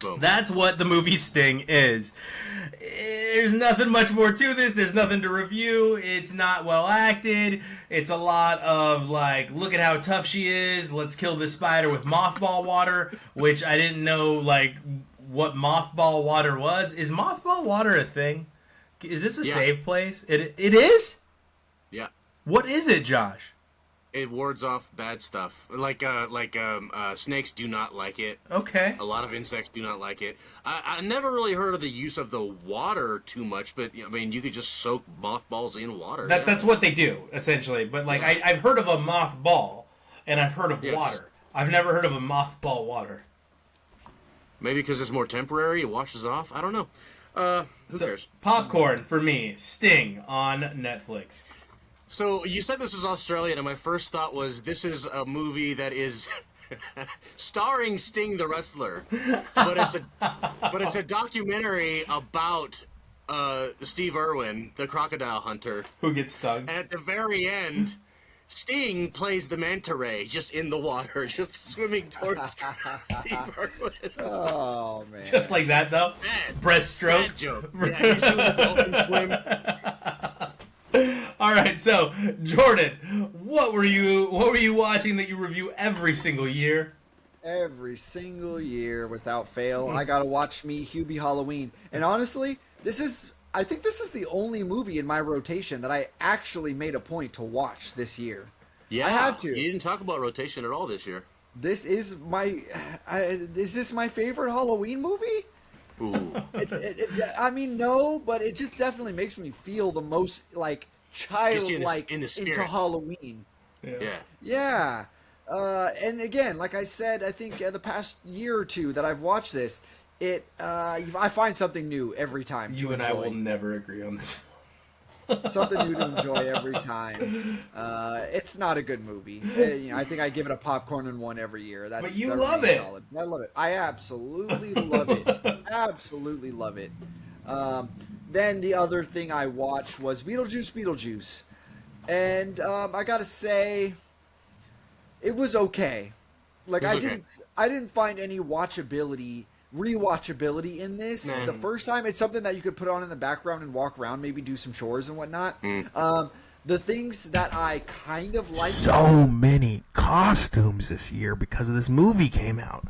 Boom. That's what the movie Sting is. There's nothing much more to this. There's nothing to review. It's not well acted. It's a lot of, like, look at how tough she is. Let's kill this spider with mothball water, which I didn't know, like, what mothball water was. Is mothball water a thing? Is this a safe place? It is? Yeah. What is it, Josh? It wards off bad stuff. Like snakes do not like it. Okay. A lot of insects do not like it. I never really heard of the use of the water too much, but I mean, you could just soak mothballs in water. That's what they do, essentially. But, like, I've heard of a mothball, and I've heard of water. I've never heard of a mothball water. Maybe because it's more temporary, it washes off. I don't know. Who cares? Popcorn for me. Sting on Netflix. So you said this was Australian, and my first thought was this is a movie that is starring Sting the wrestler, but it's a documentary about Steve Irwin, the crocodile hunter, who gets stung. And at the very end, Sting plays the manta ray just in the water, just swimming towards Steve Irwin. Oh man! Just like that, though. Breaststroke. Bad joke. Yeah, he's doing the dolphin swim. All right, so Jordan, what were you watching that you review every single year? Every single year, without fail, I gotta watch me Hubie Halloween. And honestly, I think this is the only movie in my rotation that I actually made a point to watch this year. Yeah, I had to. You didn't talk about rotation at all this year. This is is this my favorite Halloween movie? Ooh. I mean, no, but it just definitely makes me feel the most, like, childlike into Halloween. Yeah. And again, like I said, I think the past year or two that I've watched this, I find something new every time. You and I will never agree on this. Something new to enjoy every time. It's not a good movie. I think I give it a popcorn and one every year. But you love it. Solid. I love it. I absolutely love it. Absolutely love it. Then the other thing I watched was Beetlejuice. And I gotta say, it was okay. Like, I didn't find any rewatchability in this. The first time, it's something that you could put on in the background and walk around, maybe do some chores and whatnot. The things that I kind of like. So many costumes this year because of this movie came out.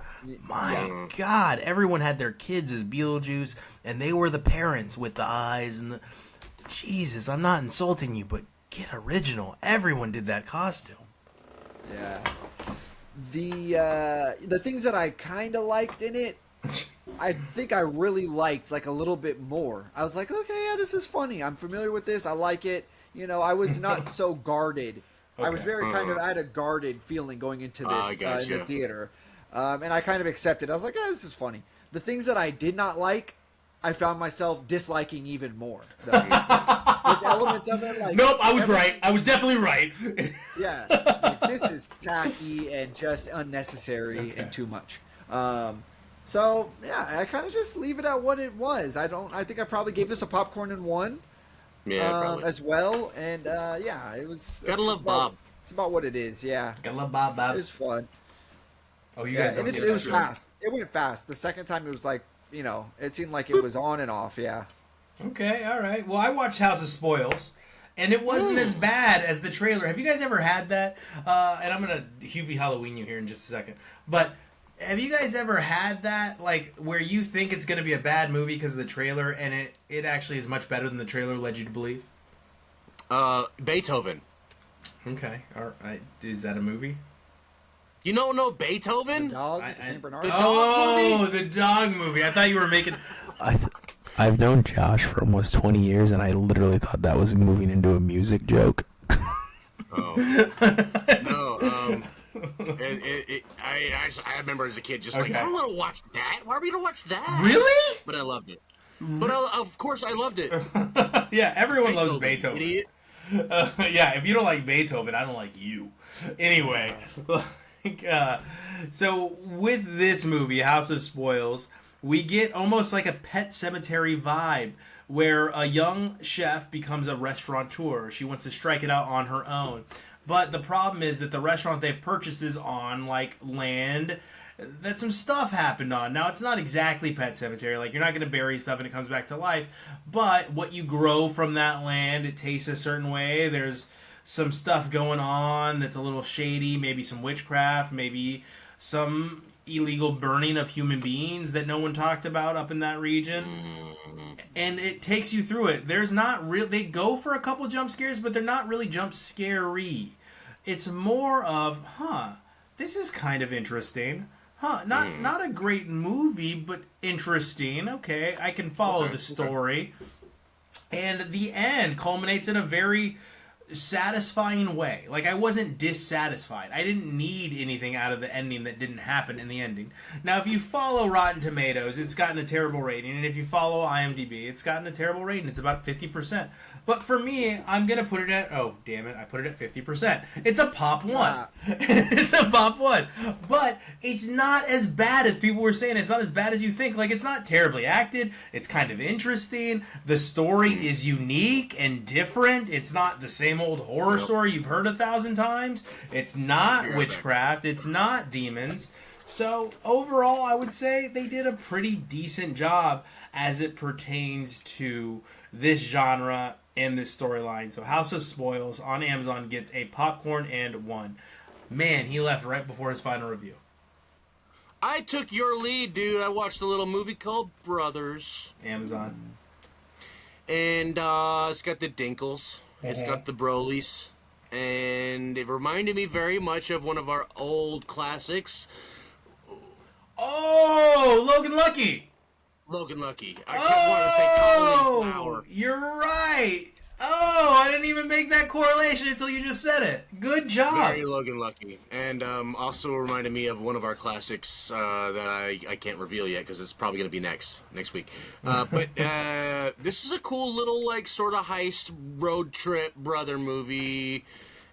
My God, everyone had their kids as Beetlejuice, and they were the parents with the eyes and the. Jesus, I'm not insulting you, but get original. Everyone did that costume. Yeah. The things that I kind of liked in it, I think I really liked, like, a little bit more. I was like, okay, yeah, this is funny. I'm familiar with this. I like it. I was not so guarded I was Okay. very kind of at a guarded feeling going into this in gotcha. the theater, and I kind of accepted. I was like, this is funny. The things that I did not like, I found myself disliking even more. With elements of it, like Nope, I was right. I was definitely right. yeah, like, this is tacky and just unnecessary and too much. So yeah, I kind of just leave it at what it was. I think I probably gave this a popcorn and one. Yeah, probably. As well, and yeah, it was. Gotta love Bob. It's about what it is. Yeah, Gotta love Bob. it was fun. Oh, you Yeah, guys and don't it get was that. fast. It went fast. The second time, it was like it seemed like it was on and off. Yeah. Okay, all right. Well, I watched House of Spoils, and it wasn't as bad as the trailer. Have you guys ever had that? And I'm gonna Hubie Halloween you here in just a second. But have you guys ever had that, like, where you think it's gonna be a bad movie because of the trailer, and it actually is much better than the trailer led you to believe? Beethoven. Okay, all right. Is that a movie? You don't know Beethoven? Dog, Saint Bernard. The dog movie. I thought you were making. I've known Josh for almost 20 years, and I literally thought that was moving into a music joke. Oh. No, I remember as a kid just like, Okay. I don't want to watch that. Why are we going to watch that? Really? But I loved it. But of course I loved it. Yeah, everyone loves Beethoven, Beethoven. idiot. Yeah, if you don't like Beethoven, I don't like you. Anyway, so with this movie, House of Spoils, we get almost like a Pet Cemetery vibe, where a young chef becomes a restaurateur. She wants to strike it out on her own. But the problem is that the restaurant they've purchased is on, like, land that some stuff happened on. Now, it's not exactly Pet Cemetery. Like, you're not going to bury stuff and it comes back to life. But what you grow from that land, it tastes a certain way. There's some stuff going on that's a little shady. Maybe some witchcraft. Maybe some illegal burning of human beings that no one talked about up in that region. And it takes you through it. There's not real. They go for a couple jump scares, but they're not really jump scary. It's more of, this is kind of interesting. Not a great movie, but interesting. Okay, I can follow the story. And the end culminates in a very satisfying way. Like, I wasn't dissatisfied. I didn't need anything out of the ending that didn't happen in the ending. Now, if you follow Rotten Tomatoes, it's gotten a terrible rating. And if you follow IMDb, it's gotten a terrible rating. It's about 50%. But for me, I'm going to put it at, I put it at 50%. It's a pop one. It's a pop one. But it's not as bad as people were saying. It's not as bad as you think. Like, it's not terribly acted. It's kind of interesting. The story is unique and different. It's not the same old horror story you've heard 1,000 times. It's not witchcraft. It's not demons. So, overall, I would say they did a pretty decent job as it pertains to this genre and this storyline. So House of Spoils on Amazon gets a popcorn and one. Man, he left right before his final review. I took your lead, dude. I watched a little movie called Brothers. Amazon. And it's got the Dinkles. It's got the Brolys. And it reminded me very much of one of our old classics. Oh, Logan Lucky. Logan Lucky. I kept wanting to say cauliflower. You're right. Oh, I didn't even make that correlation until you just said it. Good job. Very Logan Lucky. And also reminded me of one of our classics that I can't reveal yet because it's probably going to be next week. But this is a cool little, like, sort of heist road trip brother movie.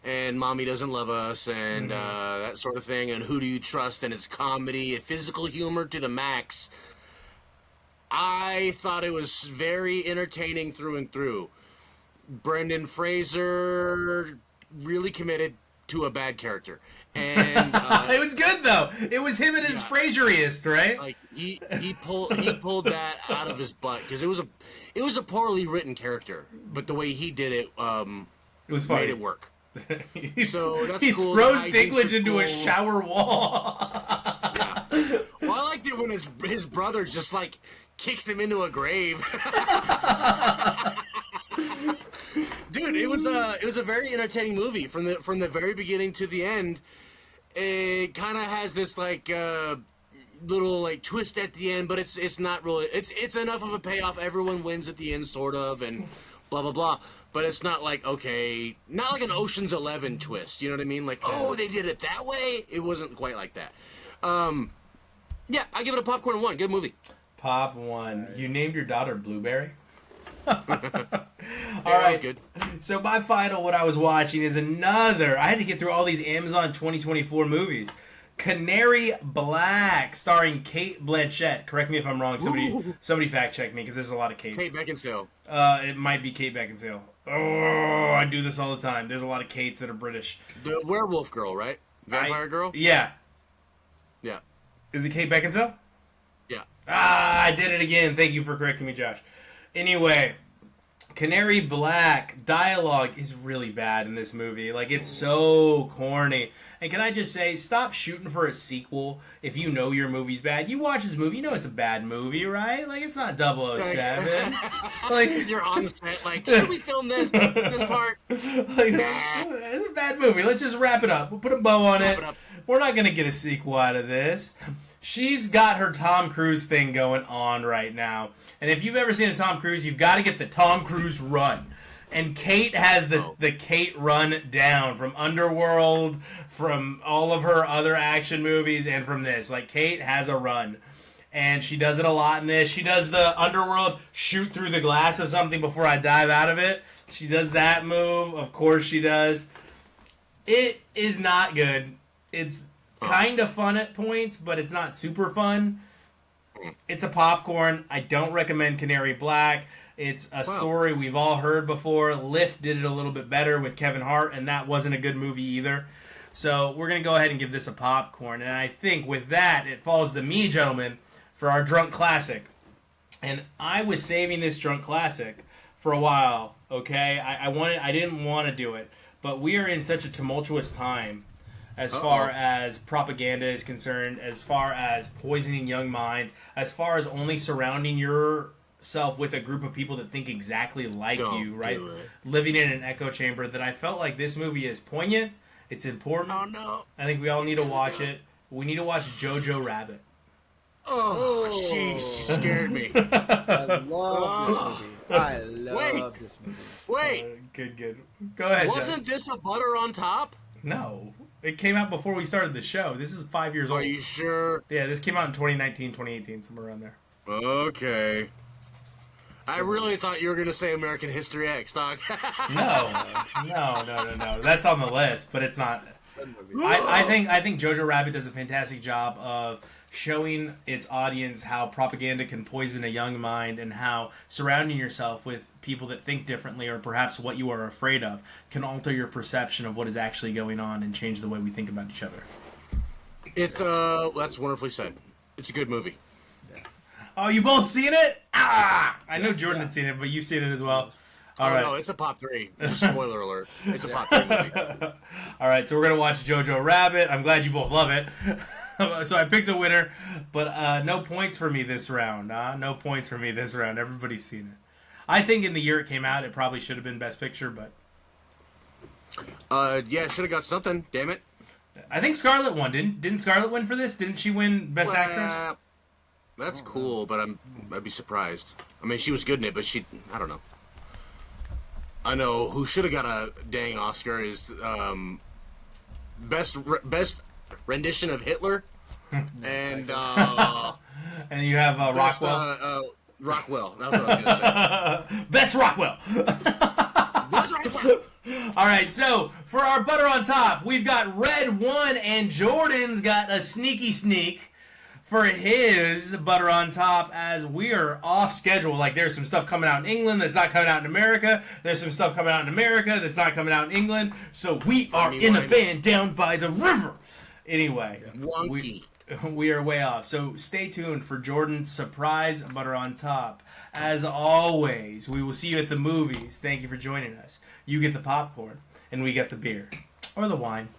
And Mommy Doesn't Love Us and that sort of thing. And Who Do You Trust? And it's comedy and physical humor to the max. I thought it was very entertaining through and through. Brendan Fraser really committed to a bad character, and it was good though. It was him at his Fraseriest, right? Like he pulled that out of his butt because it was a poorly written character, but the way he did it, It was funny. made it work. So that's he cool. throws The hijinks Dinklage are into a cool. shower wall. Yeah. Well, I liked it when his brother just like kicks him into a grave. Dude, it was a very entertaining movie from the very beginning to the end. It kind of has this like little like twist at the end, but it's not really it's enough of a payoff. Everyone wins at the end, sort of, and blah blah blah. But it's not like not like an Ocean's 11 twist. You know what I mean? Like, oh, they did it that way. It wasn't quite like that. Yeah, I give it a popcorn 1. Good movie. Pop 1. You named your daughter Blueberry? All That right. was good. So my final, what I was watching is another. I had to get through all these Amazon 2024 movies. Canary Black, starring Kate Blanchett. Correct me if I'm wrong. Somebody fact check me because there's a lot of Kates. Kate Beckinsale. It might be Kate Beckinsale. Oh, I do this all the time. There's a lot of Kates that are British. The werewolf girl, right? Vampire girl? Yeah. Yeah. Is it Kate Beckinsale? Yeah. Ah, I did it again. Thank you for correcting me, Josh. Anyway, Canary Black dialogue is really bad in this movie. Like, it's so corny. And can I just say, stop shooting for a sequel if you know your movie's bad. You watch this movie, you know it's a bad movie, right? Like, it's not 007. Like, you're on set, like, should we film this part? Like, it's a bad movie. Let's just wrap it up. We'll put a bow on it. We're not going to get a sequel out of this. She's got her Tom Cruise thing going on right now. And if you've ever seen a Tom Cruise, you've got to get the Tom Cruise run. And Kate has the Kate run down from Underworld, from all of her other action movies, and from this. Like, Kate has a run. And she does it a lot in this. She does the Underworld shoot through the glass of something before I dive out of it. She does that move. Of course she does. It is not good. It's kind of fun at points, but it's not super fun. It's a popcorn. I don't recommend Canary Black. It's a story we've all heard before. Lift did it a little bit better with Kevin Hart, and that wasn't a good movie either. So we're going to go ahead and give this a popcorn. And I think with that, it falls to me, gentlemen, for our drunk classic. And I was saving this drunk classic for a while, okay? I didn't want to do it, but we are in such a tumultuous time as far as propaganda is concerned, as far as poisoning young minds, as far as only surrounding yourself with a group of people that think exactly like you, right? Living in an echo chamber, that I felt like this movie is poignant. It's important. Oh, no. I think we all need to watch it. We need to watch Jojo Rabbit. Oh, jeez, you scared me. I love this movie. I love this movie. Wait. Good. Go ahead. Wasn't this a butter on top? No. It came out before we started the show. This is 5 years old. Are you sure? Yeah, this came out in 2019, 2018, somewhere around there. Okay. I really thought you were going to say American History X, dog. No. That's on the list, but it's not. I think Jojo Rabbit does a fantastic job of showing its audience how propaganda can poison a young mind, and how surrounding yourself with people that think differently, or perhaps what you are afraid of, can alter your perception of what is actually going on and change the way we think about each other. It's that's wonderfully said. It's a good movie. Oh, you both seen it? Ah! I know Jordan had seen it, but you've seen it as well. All right. No, it's a pop 3. Spoiler alert. It's a pop 3 movie. All right, so we're going to watch Jojo Rabbit. I'm glad you both love it. So I picked a winner, but no points for me this round. No points for me this round. Everybody's seen it. I think in the year it came out, it probably should have been Best Picture, but... Yeah, should have got something. Damn it. I think Scarlett won. Didn't Scarlett win for this? Didn't she win Best Actress? That's cool, but I'd be surprised. I mean, she was good in it, but I don't know. I know who should have got a dang Oscar is best rendition of Hitler, and and you have Rockwell. Rockwell. That's what I was gonna say. Best Rockwell. Best Rockwell. All right, so for our butter on top, we've got Red 1, and Jordan's got a sneak for his butter on top, as we are off schedule. Like, there's some stuff coming out in England that's not coming out in America. There's some stuff coming out in America that's not coming out in England. So we are in a van down by the river. Anyway, we are way off. So stay tuned for Jordan's surprise butter on top. As always, we will see you at the movies. Thank you for joining us. You get the popcorn, and we get the beer. Or the wine.